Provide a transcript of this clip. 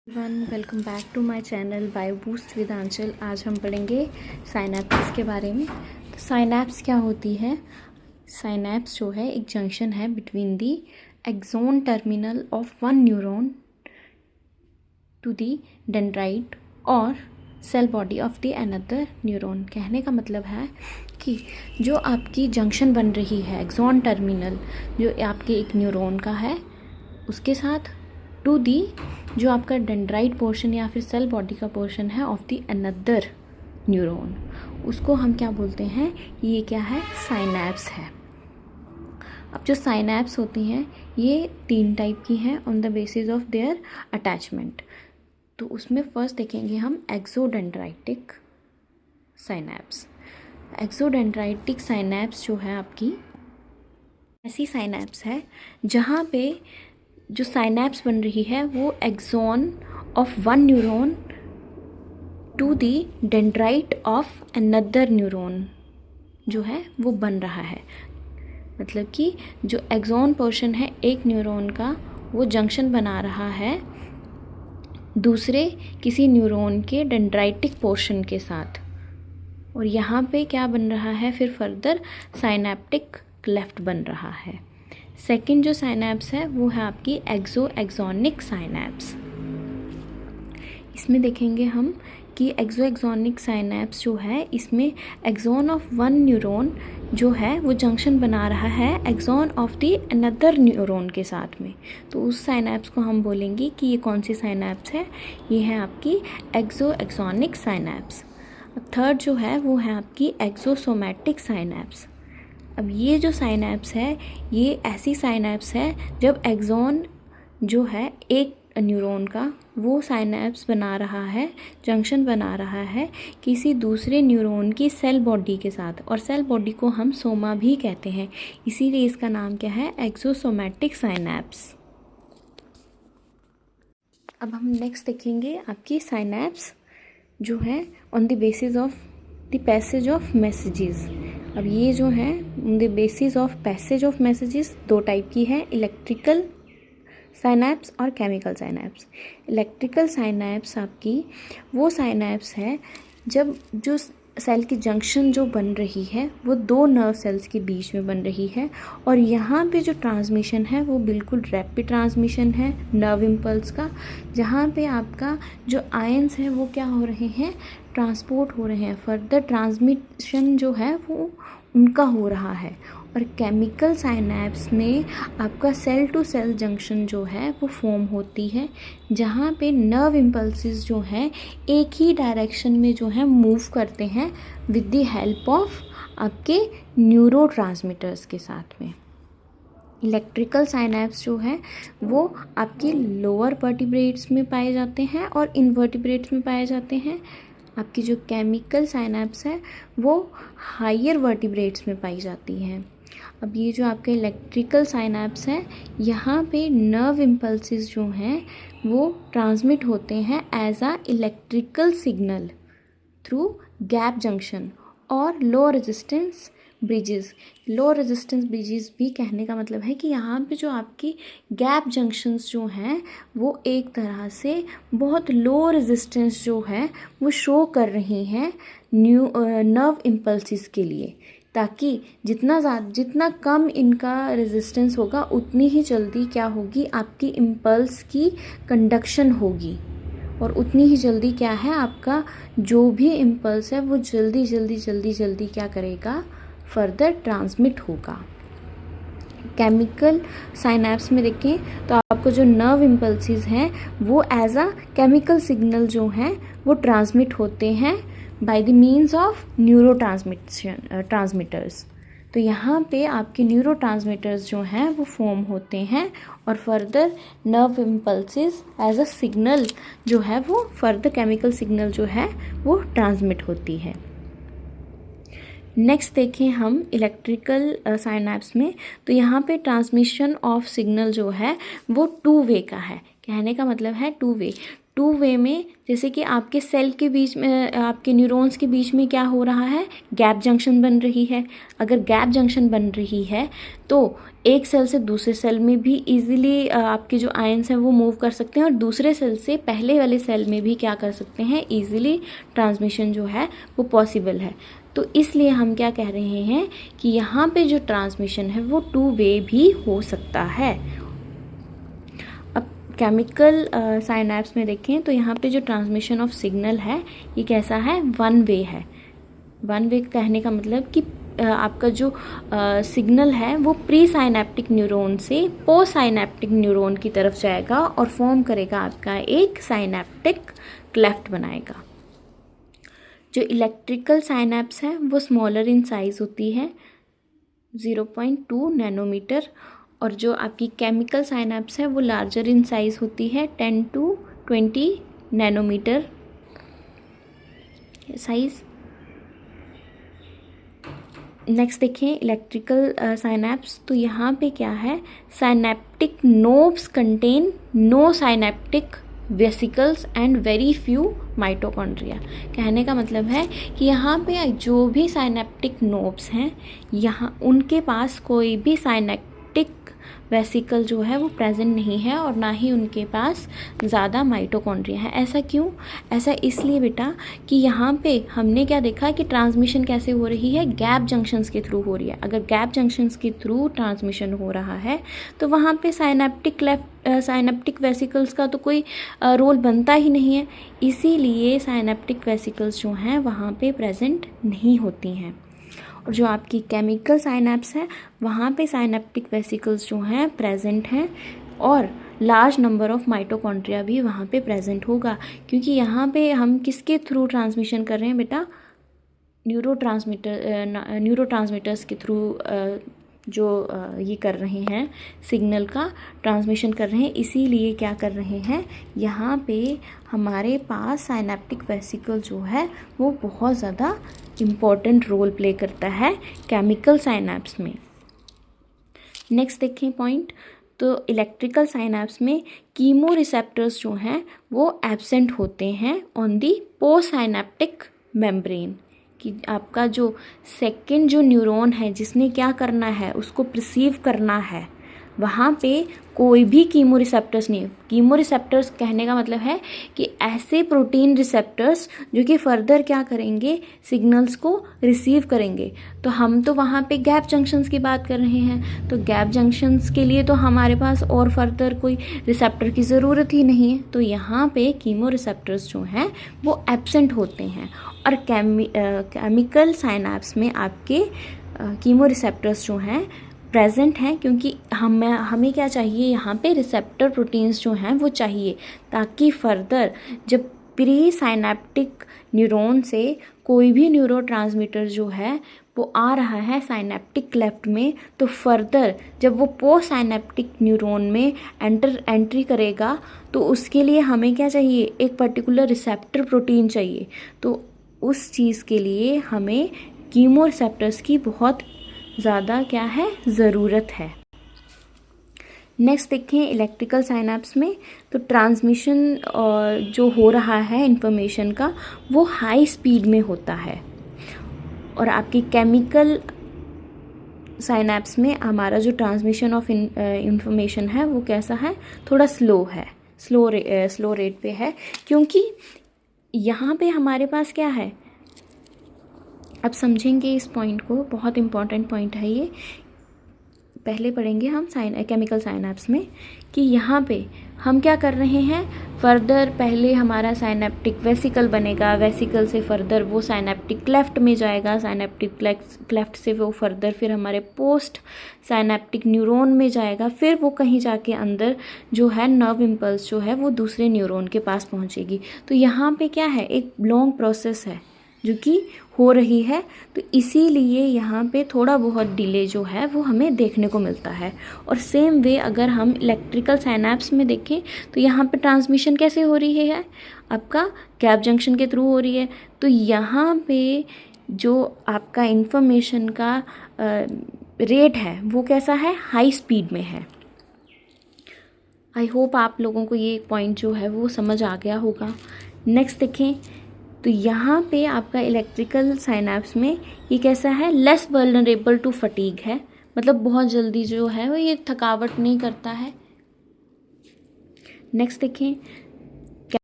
One welcome back to my channel bio boost with Aanchal. आज हम पढ़ेंगे साइनैप्स के बारे में। तो साइनैप्स क्या होती है? साइनैप्स जो है एक जंक्शन है between the axon terminal of one neuron to the dendrite और cell body of the another neuron. कहने का मतलब है कि जो आपकी जंक्शन बन रही है एक्सोन टर्मिनल जो आपके एक न्यूरॉन का है उसके साथ टू दी जो आपका डेंड्राइट पोर्शन या फिर सेल बॉडी का पोर्शन है ऑफ दी अनदर न्यूरॉन, उसको हम क्या बोलते हैं? ये क्या है? साइनैप्स है। अब जो साइनैप्स होती हैं ये 3 टाइप की हैं on the basis of their attachment. तो उसमें फर्स्ट देखेंगे हम एक्सोडेंड्राइटिक साइनैप्स। एक्सोडेंड्राइटिक साइनैप्स जो है आपकी ऐसी साइनैप्स है जहाँ पे जो साइनैप्स बन रही है वो axon of one neuron to the dendrite of another neuron जो है वो बन रहा है। मतलब कि जो एक्सॉन पोर्शन है एक न्यूरॉन का वो जंक्शन बना रहा है दूसरे किसी न्यूरॉन के डेंड्राइटिक पोर्शन के साथ, और यहाँ पे क्या बन रहा है? फिर फर्दर साइनैप्टिक क्लेफ्ट बन रहा है। सेकंड जो साइनैप्स है वो है आपकी एक्सोएक्सोनिक साइनैप्स। इसमें देखेंगे हम कि एक्सोएक्सोनिक साइनैप्स जो है इसमें एक्सॉन ऑफ वन न्यूरॉन जो है वो जंक्शन बना रहा है axon of the another neuron के साथ में। तो उस साइनैप्स को हम बोलेंगे कि ये कौन सी साइनैप्स है? ये है आपकी एक्सोएक्सोनिक साइनैप्स। थर्ड जो है वो है आपकी एक्सोसोमैटिक साइनैप्स। अब ये जो साइनैप्स है ये ऐसी साइनैप्स है जब एक्सॉन जो है एक न्यूरॉन का वो साइनैप्स बना रहा है, जंक्शन बना रहा है किसी दूसरे न्यूरॉन की सेल बॉडी के साथ, और सेल बॉडी को हम सोमा भी कहते हैं, इसीलिए इसका नाम क्या है? एक्सोसोमैटिक साइनैप्स। अब हम नेक्स्ट देखेंगे आपकी साइनैप्स जो है on the basis of the passage of messages. अब ये जो है on the basis of passage of messages 2 type की है, इलेक्ट्रिकल साइनैप्स और केमिकल साइनैप्स। इलेक्ट्रिकल साइनैप्स आपकी वो साइनैप्स है जब जो सेल की जंक्शन जो बन रही है वो 2 नर्व सेल्स के बीच में बन रही है, और यहाँ पे जो ट्रांसमिशन है वो बिल्कुल रैपिड ट्रांसमिशन है नर्व इम्पल्स का, जहाँ पे आपका जो आयंस है वो क्या हो रहे हैं? ट्रांसपोर्ट हो रहे हैं, फर्दर ट्रांसमिशन जो है वो उनका हो रहा है। और केमिकल साइनैप्स में आपका सेल टू सेल जंक्शन जो है वो फॉर्म होती है, जहाँ पे नर्व इम्पल्सिस जो हैं एक ही डायरेक्शन में जो है मूव करते हैं विद द हेल्प ऑफ आपके न्यूरोट्रांसमीटर्स के साथ में। इलेक्ट्रिकल साइनैप्स जो है वो आपके लोअर वर्टिब्रेट्स में पाए जाते हैं और इनवर्टिब्रेट्स में पाए जाते हैं। आपकी जो केमिकल साइनैप्स है वो हायर वर्टिब्रेट्स में पाई जाती हैं। अब ये जो आपके इलेक्ट्रिकल साइनैप्स हैं यहाँ पे नर्व इम्पल्सिस जो हैं वो ट्रांसमिट होते हैं as a electrical signal through gap junction और low resistance bridges. Low resistance bridges भी कहने का मतलब है कि यहाँ पे जो आपकी गैप जंक्शंस जो हैं वो एक तरह से बहुत लो रेजिस्टेंस जो है वो शो कर रही हैं नर्व इम्पल्सिस के लिए, ताकि जितना कम इनका रेजिस्टेंस होगा उतनी ही जल्दी क्या होगी? आपकी इम्पल्स की कंडक्शन होगी, और उतनी ही जल्दी क्या है आपका जो भी इम्पल्स है वो जल्दी जल्दी जल्दी जल्दी क्या करेगा? फर्दर ट्रांसमिट होगा। केमिकल साइनैप्स में देखें तो आपको जो नर्व इम्पल्सिस हैं वो एज अ केमिकल सिग्नल जो हैं वो ट्रांसमिट होते हैं by the means of transmitters. तो यहाँ पे आपके न्यूरोट्रांसमीटर्स जो हैं वो फॉर्म होते हैं, और further nerve impulses as a signal जो है वो फर्दर केमिकल सिग्नल जो है वो ट्रांसमिट होती है। नेक्स्ट देखें हम इलेक्ट्रिकल साइनैप्स में, तो यहाँ पे ट्रांसमिशन ऑफ सिग्नल जो है वो 2 वे का है। कहने का मतलब है 2 वे। टू वे में, जैसे कि आपके सेल के बीच में, आपके न्यूरॉन्स के बीच में क्या हो रहा है, गैप जंक्शन बन रही है। अगर गैप जंक्शन बन रही है तो एक सेल से दूसरे सेल में भी इजीली आपके जो आयंस हैं वो मूव कर सकते हैं, और दूसरे सेल से पहले वाले सेल में भी क्या कर सकते हैं, इजीली ट्रांसमिशन जो है वो पॉसिबल है। तो इसलिए हम क्या कह रहे हैं कि यहाँ पे जो ट्रांसमिशन है वो टू वे भी हो सकता है। केमिकल साइनैप्स में देखें तो यहाँ पे जो ट्रांसमिशन ऑफ सिग्नल है ये कैसा है, वन वे है। वन वे कहने का मतलब कि आपका जो सिग्नल है वो प्री साइनेप्टिक न्यूरॉन से पोस्ट साइनेप्टिक न्यूरॉन की तरफ जाएगा और फॉर्म करेगा आपका एक साइनेप्टिक क्लेफ्ट बनाएगा। जो इलेक्ट्रिकल साइनैप्स है वो स्मॉलर इन साइज होती है, 0.2 नैनोमीटर, और जो आपकी केमिकल साइनैप्स है वो लार्जर इन साइज होती है, 10 to 20 नैनोमीटर साइज। नेक्स्ट देखें इलेक्ट्रिकल साइनैप्स, तो यहाँ पे क्या है, synaptic knobs contain no synaptic vesicles and very few mitochondria. कहने का मतलब है कि यहाँ पे जो भी साइनेप्टिक नोब्स हैं यहाँ उनके पास कोई भी साइनेप्टिक वेसिकल जो है वो प्रेजेंट नहीं है, और ना ही उनके पास ज़्यादा माइटोकॉन्ड्रिया है। ऐसा क्यों? ऐसा इसलिए बेटा कि यहाँ पे हमने क्या देखा कि ट्रांसमिशन कैसे हो रही है, गैप जंक्शंस के थ्रू हो रही है। अगर गैप जंक्शंस के थ्रू ट्रांसमिशन हो रहा है तो वहाँ पे साइनेप्टिक वेसिकल्स का तो कोई रोल बनता ही नहीं है, इसीलिए साइनेप्टिक वेसिकल्स जो हैं वहाँ पे प्रेजेंट नहीं होती हैं। और जो आपकी केमिकल साइनैप्स है वहाँ पे साइनेप्टिक वेसिकल्स जो हैं प्रेजेंट हैं, और लार्ज नंबर ऑफ माइटोकॉन्ड्रिया भी वहाँ पे प्रेजेंट होगा, क्योंकि यहाँ पे हम किसके थ्रू ट्रांसमिशन कर रहे हैं बेटा, न्यूरोट्रांसमीटर्स के थ्रू जो ये कर रहे हैं, सिग्नल का ट्रांसमिशन कर रहे हैं। इसीलिए क्या कर रहे हैं, यहाँ पे हमारे पास साइनेप्टिक वेसिकल जो है वो बहुत ज़्यादा इम्पॉर्टेंट रोल प्ले करता है केमिकल साइनैप्स में। नेक्स्ट देखें पॉइंट, तो इलेक्ट्रिकल साइनैप्स में कीमो रिसेप्टर्स जो हैं वो एब्सेंट होते हैं on the post synaptic membrane, कि आपका जो सेकंड जो न्यूरॉन है जिसने क्या करना है, उसको परसीव करना है, वहाँ पे कोई भी कीमो रिसेप्टर्स नहीं। कीमो रिसेप्टर्स कहने का मतलब है कि ऐसे प्रोटीन रिसेप्टर्स जो कि फर्दर क्या करेंगे, सिग्नल्स को रिसीव करेंगे। तो हम तो वहाँ पे गैप जंक्शंस की बात कर रहे हैं, तो गैप जंक्शंस के लिए तो हमारे पास और फर्दर कोई रिसेप्टर की ज़रूरत ही नहीं है। तो यहाँ पे कीमो रिसेप्टर्स जो हैं वो एब्सेंट होते हैं, और केमिकल साइनैप्स में आपके कीमो रिसेप्टर्स जो हैं प्रेजेंट हैं, क्योंकि हमें क्या चाहिए, यहाँ पे रिसेप्टर प्रोटीन्स जो हैं वो चाहिए, ताकि फर्दर जब प्री साइनेप्टिक न्यूरॉन से कोई भी न्यूरोट्रांसमीटर जो है वो आ रहा है साइनेप्टिक क्लेफ्ट में, तो फर्दर जब वो पोस्ट साइनेप्टिक न्यूरॉन में एंट्री करेगा तो उसके लिए हमें क्या चाहिए, एक पर्टिकुलर रिसेप्टर प्रोटीन चाहिए। तो उस चीज़ के लिए हमें कीमो रिसेप्टर्स की बहुत ज़्यादा क्या है, ज़रूरत है। नेक्स्ट देखें इलेक्ट्रिकल साइनैप्स में, तो ट्रांसमिशन जो हो रहा है इंफॉर्मेशन का वो हाई स्पीड में होता है, और आपकी केमिकल साइनैप्स में हमारा जो ट्रांसमिशन ऑफ इंफॉर्मेशन है वो कैसा है, थोड़ा स्लो है, स्लो रेट पे है, क्योंकि यहाँ पे हमारे पास क्या है, अब समझेंगे इस पॉइंट को, बहुत इंपॉर्टेंट पॉइंट है ये। पहले पढ़ेंगे हम केमिकल साइनैप्स में कि यहाँ पे हम क्या कर रहे हैं, फर्दर पहले हमारा साइनेप्टिक वेसिकल बनेगा, वेसिकल से फर्दर वो साइनेप्टिक क्लेफ्ट में जाएगा, साइनेप्टिक क्लेफ्ट से वो फर्दर फिर हमारे पोस्ट साइनेप्टिक न्यूरॉन में जाएगा, फिर वो कहीं जाके अंदर जो है नर्व इम्पल्स जो है वो दूसरे न्यूरॉन के पास पहुँचेगी। तो यहाँ पे क्या है, एक लॉन्ग प्रोसेस है जो कि हो रही है, तो इसीलिए यहाँ पे थोड़ा बहुत डिले जो है वो हमें देखने को मिलता है। और सेम वे अगर हम इलेक्ट्रिकल साइनैप्स में देखें तो यहाँ पे ट्रांसमिशन कैसे हो रही है, आपका गैप जंक्शन के थ्रू हो रही है। तो यहाँ पे जो आपका इंफॉर्मेशन का रेट है वो कैसा है, हाई स्पीड में है। आई होप आप लोगों को ये पॉइंट जो है वो समझ आ गया होगा। नेक्स्ट देखें तो यहाँ पे आपका इलेक्ट्रिकल साइनैप्स में ये कैसा है, लेस वल्नरेबल टू फटीग है, मतलब बहुत जल्दी जो है वो ये थकावट नहीं करता है। नेक्स्ट देखें